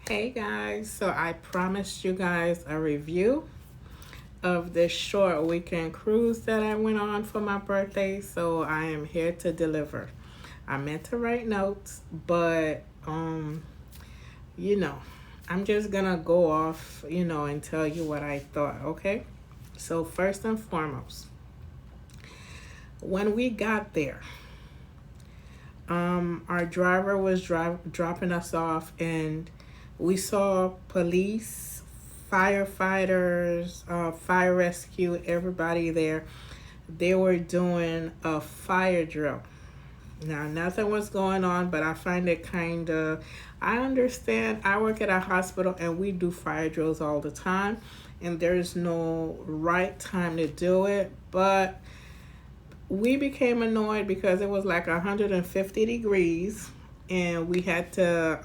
Hey guys, so I promised you guys a review of this short weekend cruise that I went on for my birthday, so I am here to deliver. I meant to write notes, but you know, I'm just gonna go off, and tell you what I thought, okay? So first and foremost, when we got there, our driver was dropping us off, and we saw police, firefighters, fire rescue, everybody there. They were doing a fire drill. Now, nothing was going on, but I find it kind of, I understand. I work at a hospital and we do fire drills all the time, and there's no right time to do it, but we became annoyed because it was like 150 degrees and we had to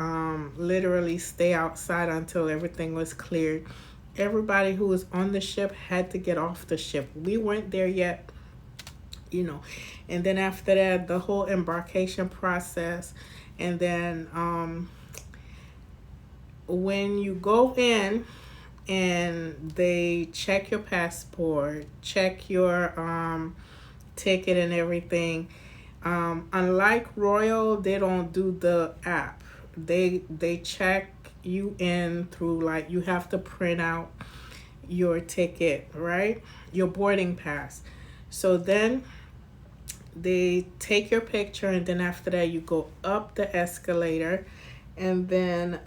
literally stay outside until everything was cleared. Everybody who was on the ship had to get off the ship. We weren't there yet, and then after that, the whole embarkation process. And then when you go in and they check your passport, check your ticket and everything. Unlike Royal, they don't do the app. They check you in through, like, you have to print out your ticket, right? Your boarding pass. So then they take your picture, and then after that you go up the escalator, and then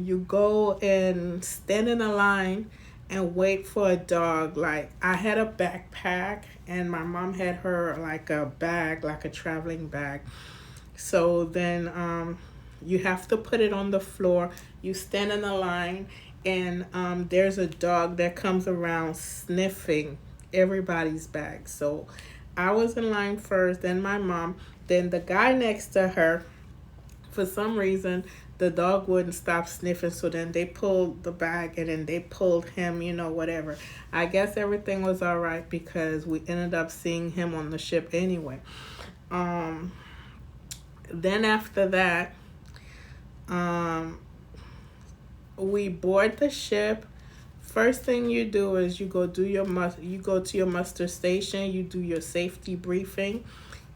you go and stand in a line and wait for a dog. Like, I had a backpack and my mom had her like a bag, like a traveling bag. So then you have to put it on the floor. You stand in a line, and there's a dog that comes around sniffing everybody's bag. So I was in line first, then my mom, then the guy next to her. For some reason, the dog wouldn't stop sniffing, so then they pulled the bag and then they pulled him, whatever. I guess everything was all right because we ended up seeing him on the ship anyway. Um, then after that, um, we board the ship. First thing you do is you go to your muster station, you do your safety briefing,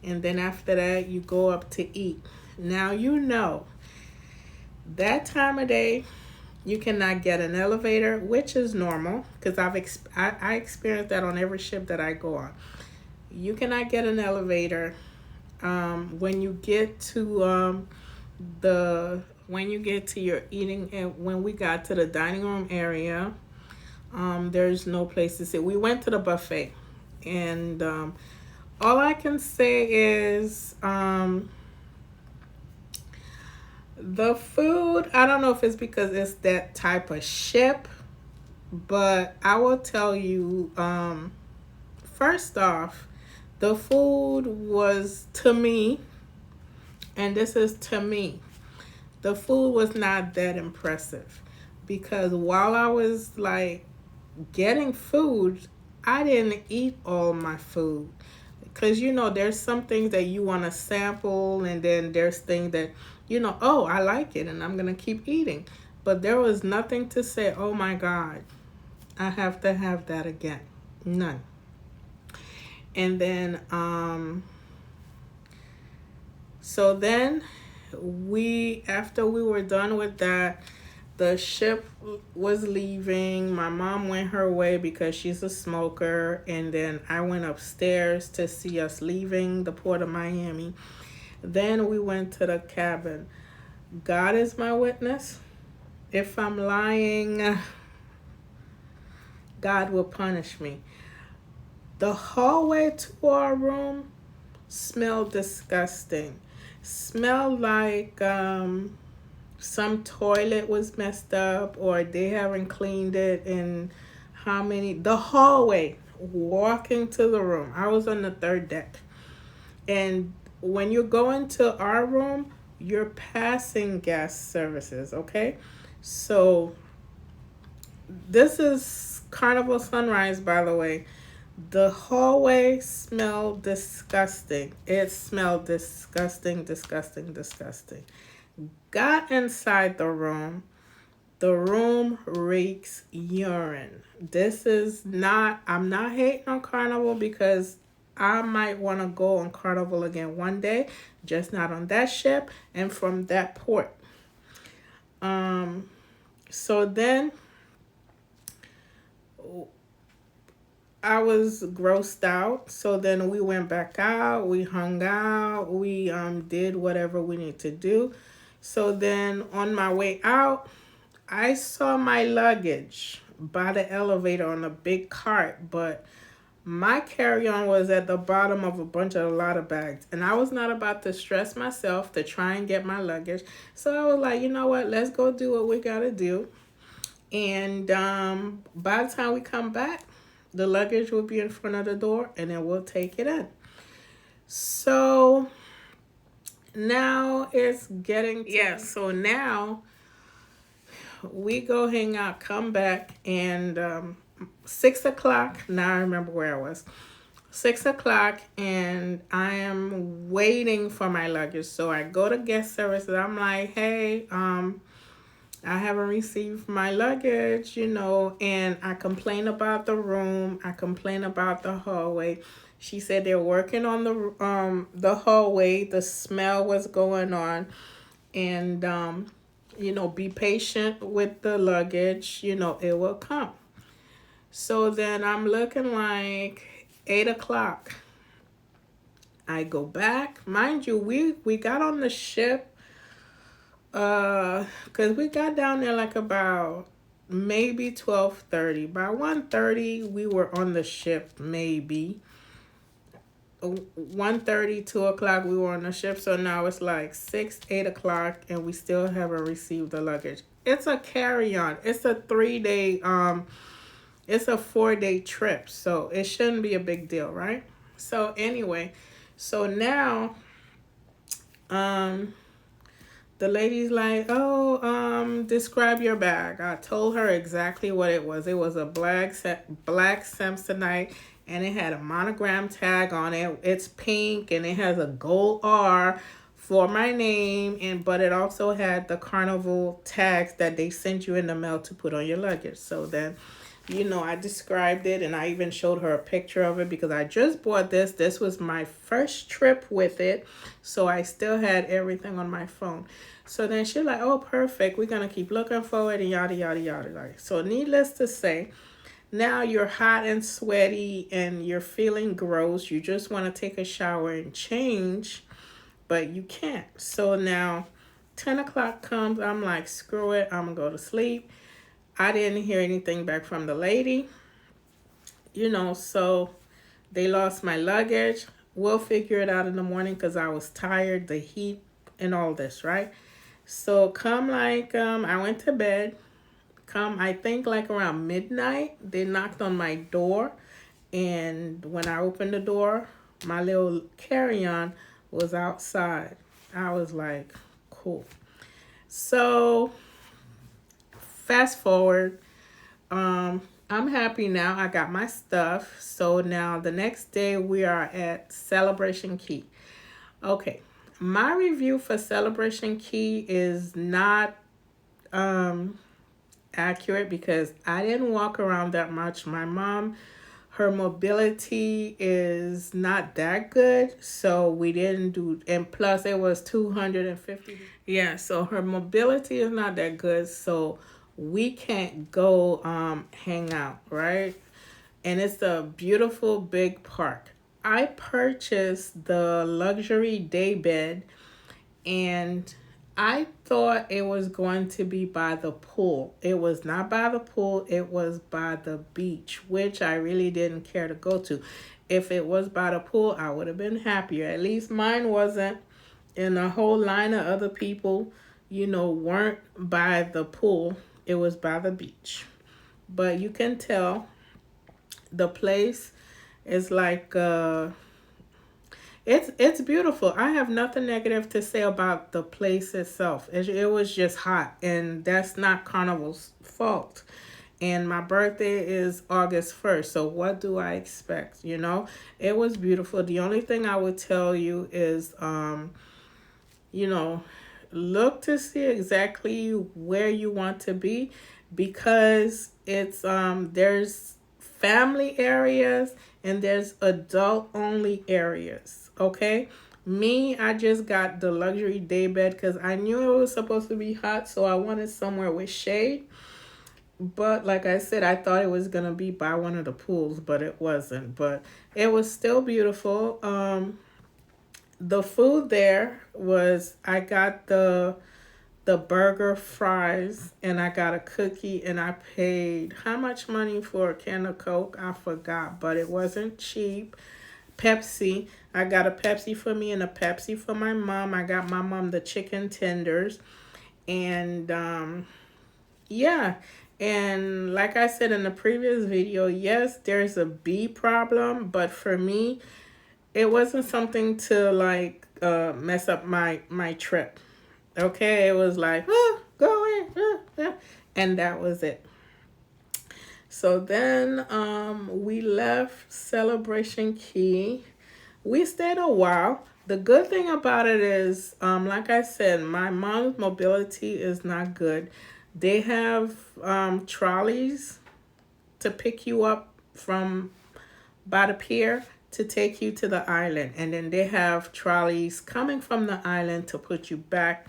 and then after that you go up to eat. Now, that time of day you cannot get an elevator, which is normal because I experienced that on every ship that I go on. You cannot get an elevator. When you get to your eating, and when we got to the dining room area, there's no place to sit. We went to the buffet, and all I can say is the food. I don't know if it's because it's that type of ship, but I will tell you. First off, the food was, to me, and this is to me, the food was not that impressive, because while I was like getting food, I didn't eat all my food, because there's some things that you want to sample, and then there's things that oh, I like it and I'm gonna keep eating, but there was nothing to say, oh my God, I have to have that again. None. And then so then after we were done with that, the ship was leaving. My mom went her way because she's a smoker, and then I went upstairs to see us leaving the port of Miami. Then we went to the cabin. God is my witness. If I'm lying, God will punish me. The hallway to our room smelled disgusting. Smelled like some toilet was messed up, or they haven't cleaned it in the hallway walking to the room. I was on the third deck. And when you're going to our room, you're passing guest services, okay? So this is Carnival Sunrise, by the way. The hallway smelled disgusting. It smelled disgusting, disgusting, disgusting. Got inside the room. The room reeks urine. This is not, I'm not hating on Carnival because I might want to go on Carnival again one day, just not on that ship and from that port. Um, so then I was grossed out. So then we went back out, we hung out, we did whatever we need to do. So then on my way out, I saw my luggage by the elevator on a big cart, but my carry-on was at the bottom of a lot of bags. And I was not about to stress myself to try and get my luggage. So I was like, you know what? Let's go do what we got to do. And by the time we come back, the luggage will be in front of the door and then we'll take it in. So now it's getting so now we go hang out, come back, and 6 o'clock. Now I remember where I was. 6 o'clock, and I am waiting for my luggage. So I go to guest services. I'm like, hey, I haven't received my luggage, and I complain about the room. I complain about the hallway. She said they're working on the hallway. The smell was going on, and be patient with the luggage. It will come. So then I'm looking like 8 o'clock. I go back. Mind you, we got on the ship because we got down there like about maybe 12:30. By 1:30 we were on the ship, maybe 1:30, 2 o'clock we were on the ship. So now it's like 8 o'clock and we still haven't received the luggage. It's a carry-on. It's a 3-day it's a 4-day trip, so it shouldn't be a big deal, right? So anyway, so now the lady's like, oh, describe your bag. I told her exactly what it was. It was a black Samsonite, and it had a monogram tag on it. It's pink, and it has a gold R for my name, but it also had the Carnival tags that they sent you in the mail to put on your luggage. So then, I described it, and I even showed her a picture of it because I just bought this. This was my first trip with it, so I still had everything on my phone. So then she's like, oh, perfect. We're going to keep looking forward and yada, yada, yada. So needless to say, now you're hot and sweaty and you're feeling gross. You just want to take a shower and change, but you can't. So now 10 o'clock comes. I'm like, screw it. I'm going to go to sleep. I didn't hear anything back from the lady, so they lost my luggage. We'll figure it out in the morning because I was tired, the heat and all this, right? So come I went to bed. I think like around midnight, they knocked on my door. And when I opened the door, my little carry-on was outside. I was like, cool. So fast forward, I'm happy now. I got my stuff. So now the next day we are at Celebration Key. Okay, my review for Celebration Key is not accurate because I didn't walk around that much. My mom, her mobility is not that good, so we didn't do, and plus it was 250. Yeah, so her mobility is not that good, so we can't go hang out, right? And it's a beautiful big park. I purchased the luxury day bed, and I thought it was going to be by the pool. It was not by the pool. It was by the beach, which I really didn't care to go to. If it was by the pool, I would have been happier. At least mine wasn't. And a whole line of other people, weren't by the pool. It was by the beach. But you can tell the place is like it's beautiful. I have nothing negative to say about the place itself. It was just hot, and that's not Carnival's fault. And my birthday is August 1st, so what do I expect? It was beautiful. The only thing I would tell you is look to see exactly where you want to be, because it's there's family areas and there's adult only areas. Okay, me, I just got the luxury day bed because I knew it was supposed to be hot, so I wanted somewhere with shade. But like I said, I thought it was gonna be by one of the pools, but it wasn't. But it was still beautiful. The food there was, I got the burger, fries, and I got a cookie, and I paid how much money for a can of Coke? I forgot, but it wasn't cheap. Pepsi. I got a Pepsi for me and a Pepsi for my mom. I got my mom the chicken tenders. And yeah. And like I said in the previous video, yes, there's a bee problem, but for me, it wasn't something to like mess up my trip. Okay, it was like, oh, go in, and that was it. So then we left Celebration Key. We stayed a while. The good thing about it is, like I said, my mom's mobility is not good. They have trolleys to pick you up from by the pier to take you to the island. And then they have trolleys coming from the island to put you back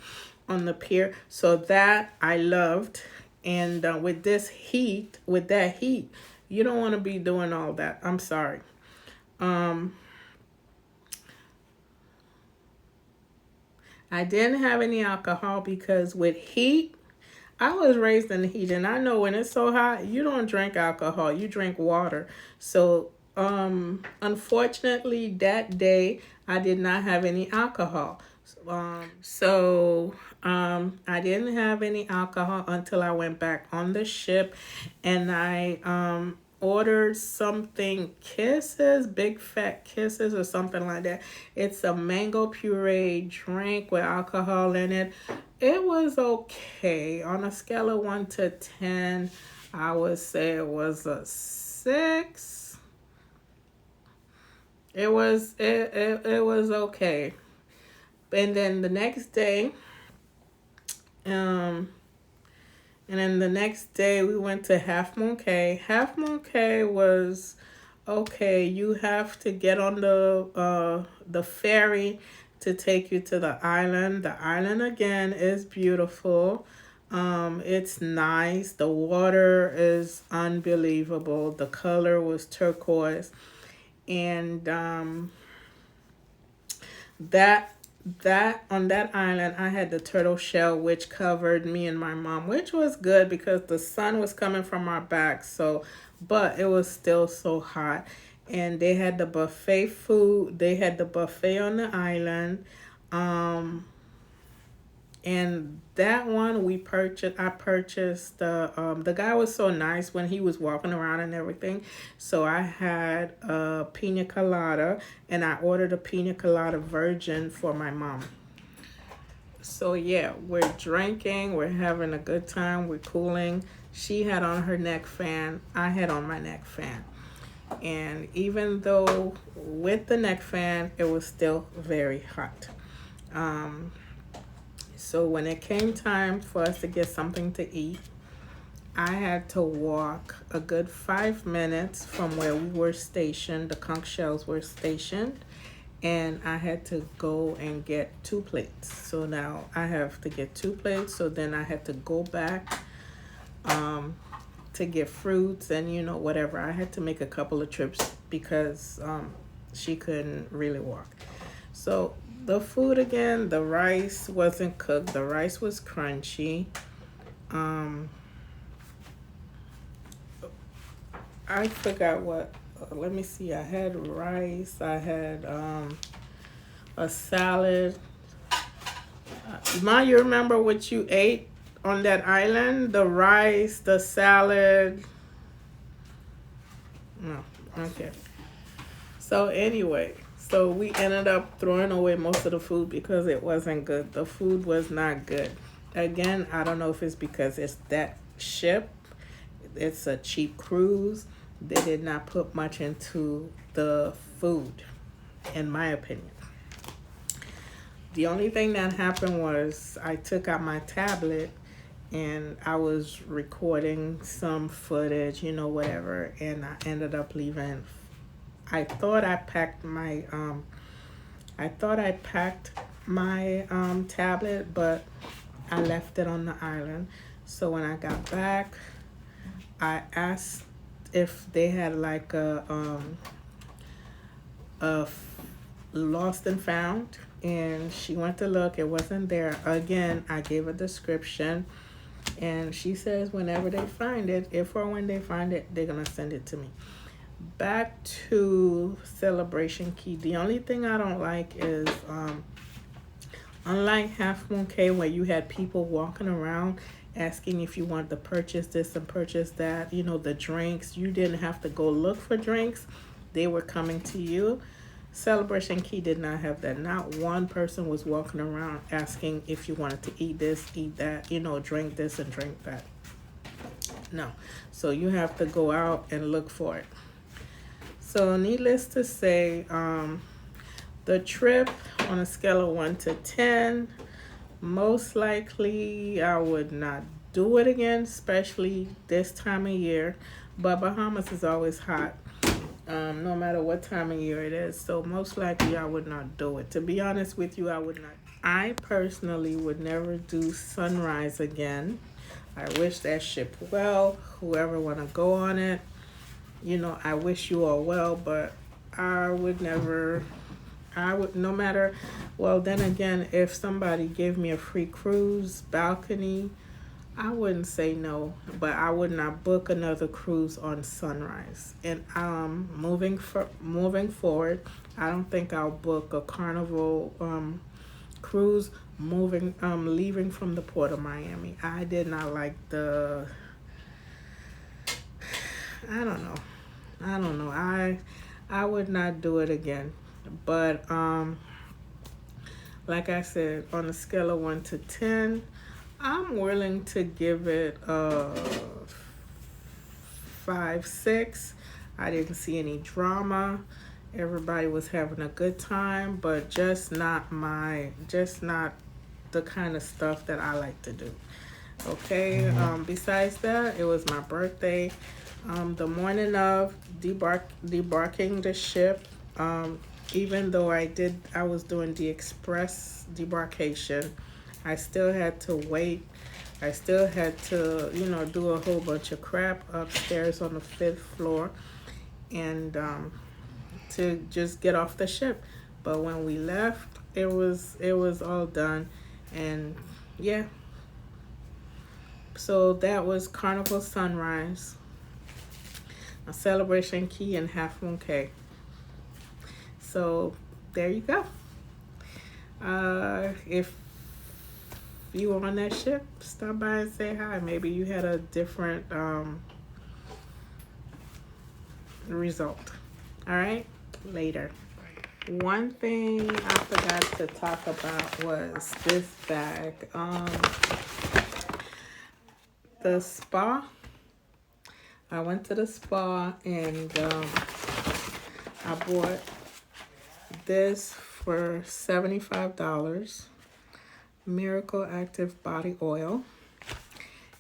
on the pier. So that I loved. And with that heat, you don't want to be doing all that. I'm sorry. I didn't have any alcohol because with heat, I was raised in the heat, and I know when it's so hot, you don't drink alcohol, you drink water. So, unfortunately, that day I did not have any alcohol. I didn't have any alcohol until I went back on the ship, and I ordered something, kisses, big fat kisses or something like that. It's a mango puree drink with alcohol in it. It was okay. On a scale of 1 to 10, I would say it was a 6. It was okay. And then the next day, we went to Half Moon Cay. Half Moon Cay was okay. You have to get on the ferry to take you to the island. The island again is beautiful. It's nice. The water is unbelievable. The color was turquoise, and that on that island, I had the turtle shell, which covered me and my mom, which was good because the sun was coming from our backs. So, but it was still so hot. And they had the buffet food. They had the buffet on the island. And that one I purchased the guy was so nice when he was walking around and everything. So I had a pina colada, and I ordered a pina colada virgin for my mom. So yeah, we're drinking, we're having a good time, we're cooling. She had on her neck fan, I had on my neck fan. And even though with the neck fan, it was still very hot. So when it came time for us to get something to eat, I had to walk a good 5 minutes from where we were stationed. The conch shells were stationed, and I had to go and get 2 plates. So now I have to get 2 plates. So then I had to go back to get fruits and whatever. I had to make a couple of trips because she couldn't really walk. So the food again, the rice wasn't cooked. The rice was crunchy. I forgot what. Let me see. I had rice. I had a salad. Ma, you remember what you ate on that island? The rice, the salad. No. Okay. So anyway. So we ended up throwing away most of the food because it wasn't good. The food was not good. Again, I don't know if it's because it's that ship. It's a cheap cruise. They did not put much into the food, in my opinion. The only thing that happened was I took out my tablet and I was recording some footage, whatever, and I ended up leaving. I thought I packed my tablet, but I left it on the island. So when I got back, I asked if they had like a lost and found, and she went to look. It wasn't there. Again, I gave a description, and she says whenever they find it, if or when they find it, they're gonna send it to me. Back to Celebration Key. The only thing I don't like is unlike Half Moon Cay, where you had people walking around asking if you wanted to purchase this and purchase that, the drinks. You didn't have to go look for drinks. They were coming to you. Celebration Key did not have that. Not one person was walking around asking if you wanted to eat this, eat that, drink this and drink that. No. So you have to go out and look for it. So needless to say, the trip on a scale of 1 to 10, most likely I would not do it again, especially this time of year. But Bahamas is always hot, no matter what time of year it is. So most likely I would not do it. To be honest with you, I would not. I personally would never do Sunrise again. I wish that ship well. Whoever want to go on it, I wish you all well, but I would never. No matter, well, then again, if somebody gave me a free cruise balcony, I wouldn't say no, but I would not book another cruise on Sunrise. And moving forward, I don't think I'll book a Carnival cruise leaving from the port of Miami. I did not like I don't know. I would not do it again. But like I said, on a scale of 1 to 10, I'm willing to give it a 5, 6. I didn't see any drama. Everybody was having a good time, but just not the kind of stuff that I like to do. Okay. Besides that, it was my birthday. The morning of debarking the ship, even though I was doing the express debarkation, I still had to wait. I still had to, do a whole bunch of crap upstairs on the 5th floor, and to just get off the ship. But when we left, it was all done, and yeah. So that was Carnival Sunrise, a Celebration Key, and Half Moon Cay. So there you go. If you were on that ship, stop by and say hi. Maybe you had a different result. All right, later. One thing I forgot to talk about was this bag. The spa. I went to the spa and I bought this for $75. Miracle Active Body Oil.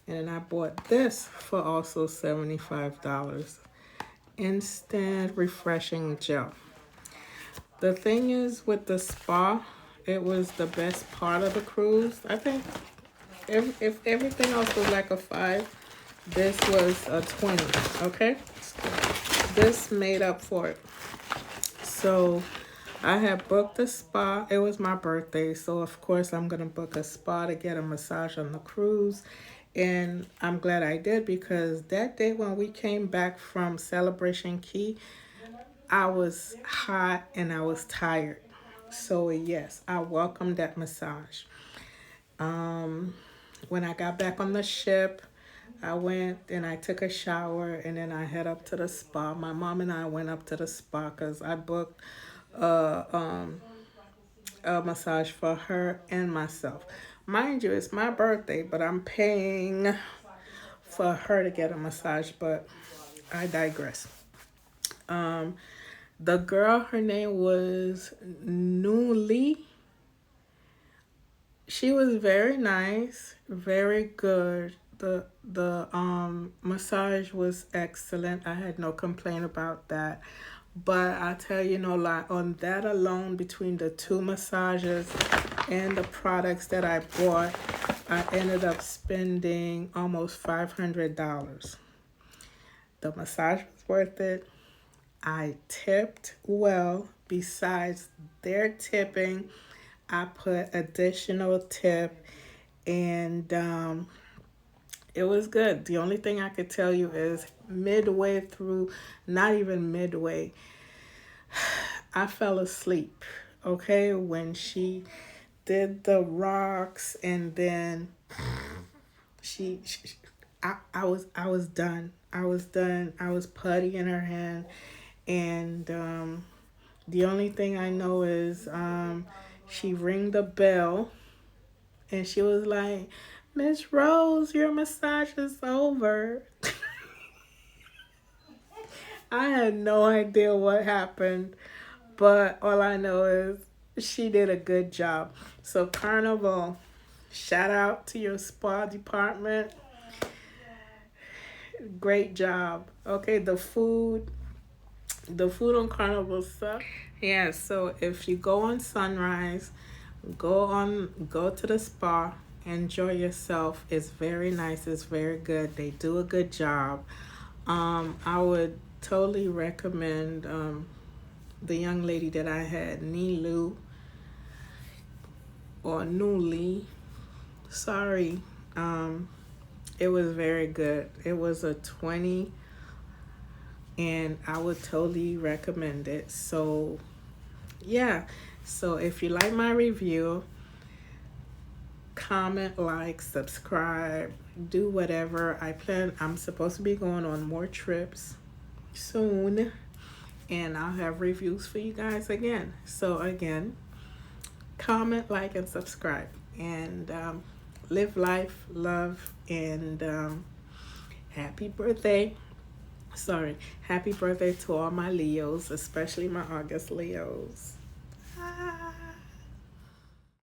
And I bought this for also $75. Instant Refreshing Gel. The thing is, with the spa, it was the best part of the cruise. I think if everything else was like a 5, this was a 20, okay? This made up for it. So I had booked a spa. It was my birthday, so of course I'm going to book a spa to get a massage on the cruise. And I'm glad I did, because that day when we came back from Celebration Key, I was hot and I was tired. So yes, I welcomed that massage. When I got back on the ship, I went and I took a shower, and then I head up to the spa. My mom and I went up to the spa because I booked a massage for her and myself. Mind you, it's my birthday, but I'm paying for her to get a massage, but I digress. The girl, her name was Nuli. She was very nice, very good. The massage was excellent. I had no complaint about that. But I tell you no lie, on that alone, between the two massages and the products that I bought, I ended up spending almost $500. The massage was worth it. I tipped well. Besides their tipping, I put additional tip, and it was good. The only thing I could tell you is midway through, not even midway, I fell asleep. Okay, when she did the rocks, and then she I was done. I was done. I was putty in her hand, and the only thing I know is she rang the bell, and she was like, "Miss Rose, your massage is over." I had no idea what happened, but all I know is she did a good job. So Carnival, shout out to your spa department. Great job. Okay, the food on Carnival sucks. Yeah, so if you go on Sunrise, go to the spa, enjoy yourself. It's very nice, it's very good. They do a good job. I would totally recommend the young lady that I had, Nilu or Nuli. Sorry. It was very good. It was a 20, and I would totally recommend it. So, yeah. So, if you like my review, comment, like, subscribe, do whatever. I'm supposed to be going on more trips soon, and I'll have reviews for you guys again. So, again, comment, like, and subscribe. And live life, love, and happy birthday. Sorry, happy birthday to all my Leos, especially my August Leos. Ah.